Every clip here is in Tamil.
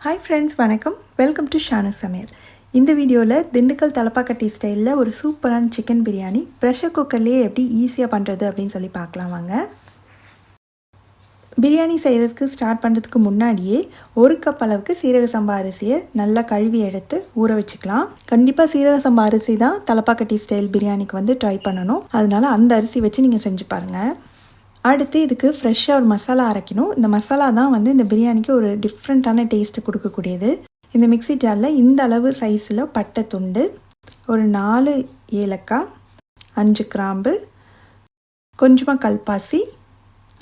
Hi friends, வணக்கம். Welcome to Shanu Samayal. இந்த வீடியோல திண்டுக்கல் தலப்பாக்கட்டி ஸ்டைல்ல ஒரு சூப்பரான சிக்கன் பிரியாணி பிரஷர் குக்கர்லயே எப்படி ஈஸியா பண்றது அப்படினு சொல்லி பார்க்கலாம் வாங்க. பிரியாணி செய்யறதுக்கு ஸ்டார்ட் பண்றதுக்கு முன்னாடியே 1 கப் அளவுக்கு சீரக சம்பா அரிசியை நல்லா கழுவி எடுத்து ஊற வச்சுக்கலாம். கண்டிப்பா சீரக சம்பா அரிசி தான் தலப்பாக்கட்டி ஸ்டைல் பிரியாணிக்கு வந்து ட்ரை பண்ணனும். அதனால அந்த அரிசி வச்சு நீங்க செஞ்சு பாருங்க. அடுத்து இதுக்கு ஃப்ரெஷ்ஷாக ஒரு மசாலா அரைக்கணும். இந்த மசாலா தான் வந்து இந்த பிரியாணிக்கு ஒரு டிஃப்ரெண்ட்டான டேஸ்ட்டு கொடுக்கக்கூடியது. இந்த மிக்ஸி ஜாரில் இந்த அளவு சைஸில் பட்டை துண்டு, ஒரு 4 ஏலக்காய், 5 கிராம்பு, கொஞ்சமாக கல்பாசி,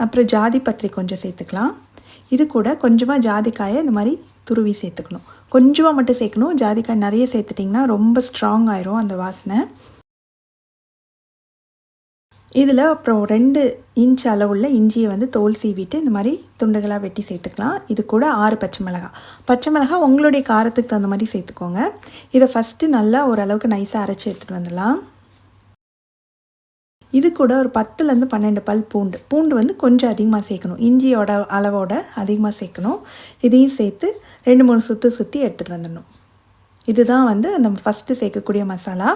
அப்புறம் ஜாதி பத்திரி கொஞ்சம் சேர்த்துக்கலாம். இது கூட கொஞ்சமாக ஜாதிக்காயை இந்த மாதிரி துருவி சேர்த்துக்கணும். கொஞ்சமாக மட்டும் சேர்க்கணும். ஜாதிக்காய் நிறைய சேர்த்துட்டிங்கன்னா ரொம்ப ஸ்ட்ராங் ஆயிரும் அந்த வாசனை. இதில் அப்புறம் 2 இன்ச் அளவுள்ள இஞ்சியை வந்து தோல் சீவிட்டு இந்த மாதிரி துண்டுகளாக வெட்டி சேர்த்துக்கலாம். இது கூட 6 பச்சை மிளகாய் உங்களுடைய காரத்துக்கு தகுந்த மாதிரி சேர்த்துக்கோங்க. இதை ஃபஸ்ட்டு நல்லா ஓரளவுக்கு நைஸாக அரைச்சி எடுத்துகிட்டு வந்துடலாம். இது கூட ஒரு 10லேருந்து 12 பல் பூண்டு வந்து கொஞ்சம் அதிகமாக சேர்க்கணும். இஞ்சியோட அளவோட அதிகமாக சேர்க்கணும். இதையும் சேர்த்து 2-3 சுற்றி எடுத்துகிட்டு வந்துடணும். இதுதான் வந்து நம்ம ஃபஸ்ட்டு சேர்க்கக்கூடிய மசாலா.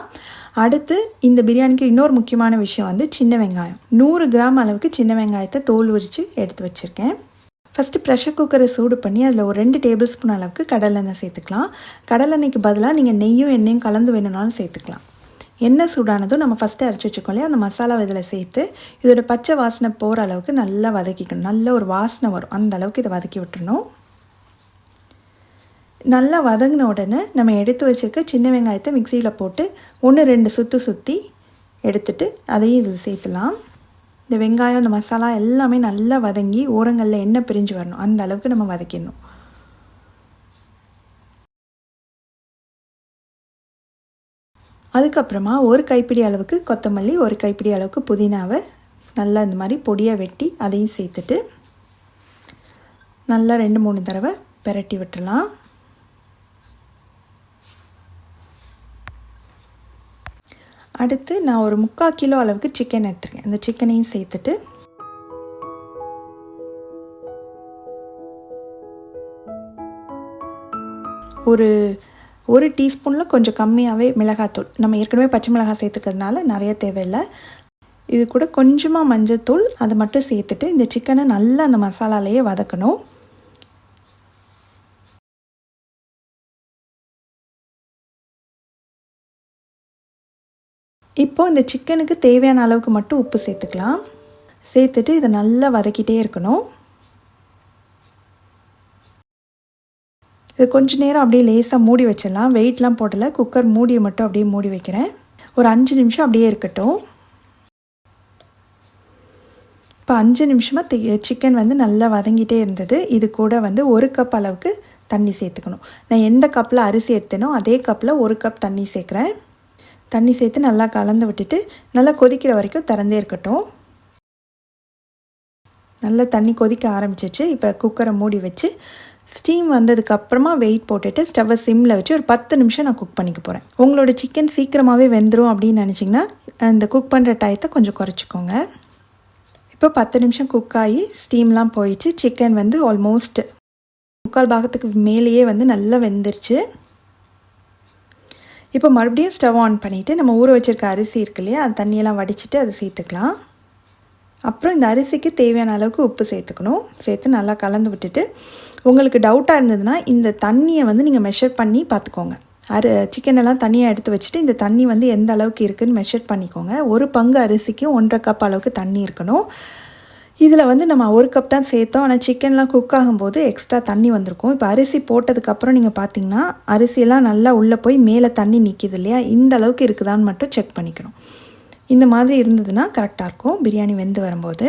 அடுத்து இந்த பிரியாணிக்கு இன்னொரு முக்கியமான விஷயம் வந்து சின்ன வெங்காயம். 100 கிராம் அளவுக்கு சின்ன வெங்காயத்தை தோல் உரித்து எடுத்து வச்சுருக்கேன். ஃபஸ்ட்டு ப்ரெஷர் குக்கரை சூடு பண்ணி அதில் ஒரு 2 டேபிள் ஸ்பூன் அளவுக்கு கடலெண்ணெய் சேர்த்துக்கலாம். கடலெண்ணெய்க்கு பதிலாக நீங்கள் நெய்யும் எண்ணெயும் கலந்து வேணும்னாலும் சேர்த்துக்கலாம். எண்ணெய் சூடானதும் நம்ம ஃபஸ்ட்டு அரைச்சி வச்சுக்கோம் இல்லையா, அந்த மசாலா இதில் சேர்த்து இதோட பச்சை வாசனை போகிற அளவுக்கு நல்லா வதக்கிக்கணும். நல்ல ஒரு வாசனை வரும், அந்த அளவுக்கு இதை வதக்கி விட்டுறணும். நல்லா வதங்கின உடனே நம்ம எடுத்து வச்சுருக்க சின்ன வெங்காயத்தை மிக்சியில் போட்டு 1-2 சுற்றி எடுத்துட்டு அதையும் இது சேர்த்துலாம். இந்த வெங்காயம் இந்த மசாலா எல்லாமே நல்லா வதங்கி ஓரங்களில் எண்ணெய் பிரிஞ்சு வரணும், அந்த அளவுக்கு நம்ம வதக்கிடணும். அதுக்கப்புறமா 1 கைப்பிடி அளவுக்கு கொத்தமல்லி, 1 கைப்பிடி அளவுக்கு புதினாவை நல்லா இந்த மாதிரி பொடியாக வெட்டி அதையும் சேர்த்துட்டு நல்லா 2-3 தடவை பெரட்டி விட்டுடலாம். அடுத்து நான் ஒரு 3/4 கிலோ அளவுக்கு சிக்கன் எடுத்துருக்கேன். அந்த சிக்கனையும் சேர்த்துட்டு ஒரு டீஸ்பூனில் கொஞ்சம் கம்மியாகவே மிளகாத்தூள், நம்ம ஏற்கனவே பச்சை மிளகாய் சேர்த்துக்கிறதுனால நிறைய தேவையில்லை. இது கூட கொஞ்சமாக மஞ்சள்தூள் அதை மட்டும் சேர்த்துட்டு இந்த சிக்கனை நல்லா அந்த மசாலாலேயே வதக்கணும். இப்போது இந்த சிக்கனுக்கு தேவையான அளவுக்கு மட்டும் உப்பு சேர்த்துக்கலாம். சேர்த்துட்டு இதை நல்லா வதக்கிட்டே இருக்கணும். இது கொஞ்ச நேரம் அப்படியே லேசாக மூடி வச்சிடலாம். வெயிட்லாம் போடலை, குக்கர் மூடியை மட்டும் அப்படியே மூடி வைக்கிறேன். ஒரு 5 நிமிஷம் அப்படியே இருக்கட்டும். இப்போ 5 நிமிஷமாக சிக்கன் வந்து நல்லா வதங்கிட்டே இருந்தது. இது கூட வந்து 1 கப் அளவுக்கு தண்ணி சேர்த்துக்கணும். நான் எந்த கப்பில் அரிசி எடுத்தேனோ அதே கப்பில் 1 கப் தண்ணி சேர்க்குறேன். தண்ணி சேர்த்து நல்லா கலந்து விட்டுட்டு நல்லா கொதிக்கிற வரைக்கும் திறந்தே இருக்கட்டும். நல்லா தண்ணி கொதிக்க ஆரம்பிச்சிச்சு. இப்போ குக்கரை மூடி வச்சு ஸ்டீம் வந்ததுக்கப்புறமா வெயிட் போட்டுட்டு ஸ்டவ்வை சிம்மில் வச்சு ஒரு 10 நிமிஷம் நான் குக் பண்ணிக்க போகிறேன். உங்களோட சிக்கன் சீக்கிரமாகவே வெந்துடும் அப்படின்னு நினச்சிங்கன்னா இந்த குக் பண்ணுற டயத்தை கொஞ்சம் குறைச்சிக்கோங்க. இப்போ 10 நிமிஷம் குக் ஆகி ஸ்டீம்லாம் போயிடுச்சு. சிக்கன் வந்து ஆல்மோஸ்ட் 3/4 பாகத்துக்கு மேலேயே வந்து நல்லா வெந்துருச்சு. இப்போ மறுபடியும் ஸ்டவ் ஆன் பண்ணிவிட்டு நம்ம ஊற வச்சுருக்க அரிசி இருக்கு இல்லையா, அந்த தண்ணியெல்லாம் வடிச்சிட்டு அதை சேர்த்துக்கலாம். அப்புறம் இந்த அரிசிக்கு தேவையான அளவுக்கு உப்பு சேர்த்துக்கணும். சேர்த்து நல்லா கலந்து விட்டுட்டு உங்களுக்கு டவுட்டாக இருந்ததுன்னா இந்த தண்ணியை வந்து நீங்கள் மெஷர் பண்ணி பார்த்துக்கோங்க. சிக்கனெல்லாம் தண்ணியாக எடுத்து வச்சுட்டு இந்த தண்ணி வந்து எந்த அளவுக்கு இருக்குதுன்னு மெஷர் பண்ணிக்கோங்க. 1 பங்கு அரிசிக்கு 1/2 கப் அளவுக்கு தண்ணி இருக்கணும். இதில் வந்து நம்ம 1 கப் தான் சேர்த்தோம், ஆனால் சிக்கன்லாம் குக் ஆகும்போது எக்ஸ்ட்ரா தண்ணி வந்திருக்கும். இப்போ அரிசி போட்டதுக்கப்புறம் நீங்கள் பார்த்தீங்கன்னா அரிசியெல்லாம் நல்லா உள்ளே போய் மேலே தண்ணி நிற்கிது இல்லையா, இந்த அளவுக்கு இருக்குதான்னு மட்டும் செக் பண்ணிக்கணும். இந்த மாதிரி இருந்ததுன்னா கரெக்டாக இருக்கும் பிரியாணி வெந்து வரும்போது.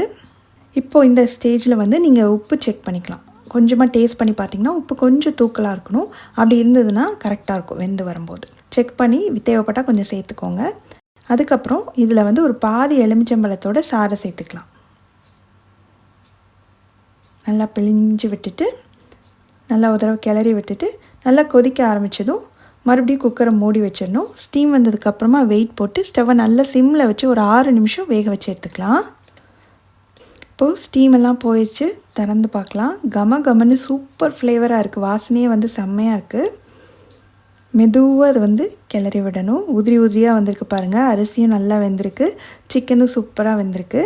இப்போது இந்த ஸ்டேஜில் வந்து நீங்கள் உப்பு செக் பண்ணிக்கலாம். கொஞ்சமாக டேஸ்ட் பண்ணி பார்த்தீங்கன்னா உப்பு கொஞ்சம் தூக்கலாக இருக்கணும். அப்படி இருந்ததுன்னா கரெக்டாக இருக்கும் வெந்து வரும்போது. செக் பண்ணி தேவைப்பட்டால் கொஞ்சம் சேர்த்துக்கோங்க. அதுக்கப்புறம் இதில் வந்து ஒரு பாதி எலுமிச்சம்பழத்தோட சாறை சேர்த்துக்கலாம். நல்லா பிழிஞ்சு விட்டுட்டு நல்லா ஒரு தடவை கிளறி விட்டுட்டு நல்லா கொதிக்க ஆரம்பித்ததும் மறுபடியும் குக்கரை மூடி வச்சிடணும். ஸ்டீம் வந்ததுக்கப்புறமா வெயிட் போட்டு ஸ்டவ்வை நல்லா சிம்மில் வச்சு ஒரு 6 நிமிஷம் வேக வச்சு எடுத்துக்கலாம். இப்போது ஸ்டீம் எல்லாம் போயிடுச்சு, திறந்து பார்க்கலாம். கமன்னு சூப்பர் ஃப்ளேவராக இருக்குது. வாசனையே வந்து செம்மையாக இருக்குது. மெதுவாக அது வந்து கிளறி விடணும். உதிரியாக வந்திருக்கு பாருங்கள். அரிசியும் நல்லா வெந்திருக்கு, சிக்கனும் சூப்பராக வெந்திருக்கு.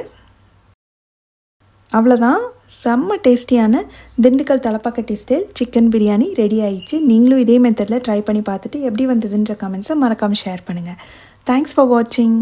அவ்வளோதான், செம்ம டேஸ்டியான Dindigul Thalappakatti style chicken biryani ready ஆயிடுச்சு. நீங்களும் இதே மெத்தடில் ட்ரை பண்ணி பார்த்துட்டு எப்படி வந்ததுன்ற கமெண்ட்ஸை மறக்காமல் ஷேர் பண்ணுங்கள். தேங்க்ஸ் ஃபார் வாட்சிங்.